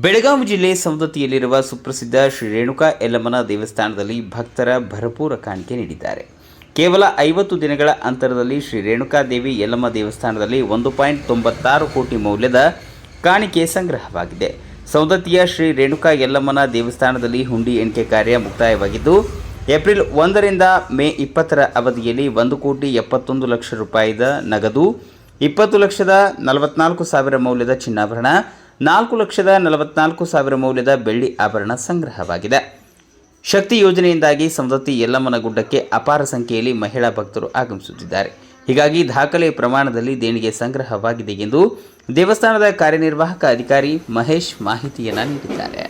ಬೆಳಗಾವಿ ಜಿಲ್ಲೆ ಸವದತ್ತಿಯಲ್ಲಿರುವ ಸುಪ್ರಸಿದ್ಧ ಶ್ರೀ ರೇಣುಕಾ ಯಲ್ಲಮ್ಮನ ದೇವಸ್ಥಾನದಲ್ಲಿ ಭಕ್ತರ ಭರಪೂರ ಕಾಣಿಕೆ ನೀಡಿದ್ದಾರೆ. ಕೇವಲ 50 ದಿನಗಳ ಅಂತರದಲ್ಲಿ ಶ್ರೀ ರೇಣುಕಾ ದೇವಿ ಯಲ್ಲಮ್ಮ ದೇವಸ್ಥಾನದಲ್ಲಿ 1.96 ಕೋಟಿ ಮೌಲ್ಯದ ಕಾಣಿಕೆ ಸಂಗ್ರಹವಾಗಿದೆ. ಸವದತ್ತಿಯ ಶ್ರೀ ರೇಣುಕಾ ಯಲ್ಲಮ್ಮನ ದೇವಸ್ಥಾನದಲ್ಲಿ ಹುಂಡಿ ಎಣಿಕೆ ಕಾರ್ಯ ಮುಕ್ತಾಯವಾಗಿದ್ದು, ಏಪ್ರಿಲ್ 1 ರಿಂದ ಮೇ 20ರ ಅವಧಿಯಲ್ಲಿ 1,71,00,000 ರೂಪಾಯಿದ ನಗದು, 20,44,000 ಮೌಲ್ಯದ ಚಿನ್ನಾಭರಣ, 4,44,000 ಮೌಲ್ಯದ ಬೆಳ್ಳಿ ಆಭರಣ ಸಂಗ್ರಹವಾಗಿದೆ. ಶಕ್ತಿ ಯೋಜನೆಯಿಂದಾಗಿ ಸವದತ್ತಿ ಯಲ್ಲಮ್ಮನ ಗುಡ್ಡಕ್ಕೆ ಅಪಾರ ಸಂಖ್ಯೆಯಲ್ಲಿ ಮಹಿಳಾ ಭಕ್ತರು ಆಗಮಿಸುತ್ತಿದ್ದಾರೆ. ಹೀಗಾಗಿ ದಾಖಲೆ ಪ್ರಮಾಣದಲ್ಲಿ ದೇಣಿಗೆ ಸಂಗ್ರಹವಾಗಿದೆ ಎಂದು ದೇವಸ್ಥಾನದ ಕಾರ್ಯನಿರ್ವಾಹಕ ಅಧಿಕಾರಿ ಮಹೇಶ್ ಮಾಹಿತಿಯನ್ನು ನೀಡಿದ್ದಾರೆ.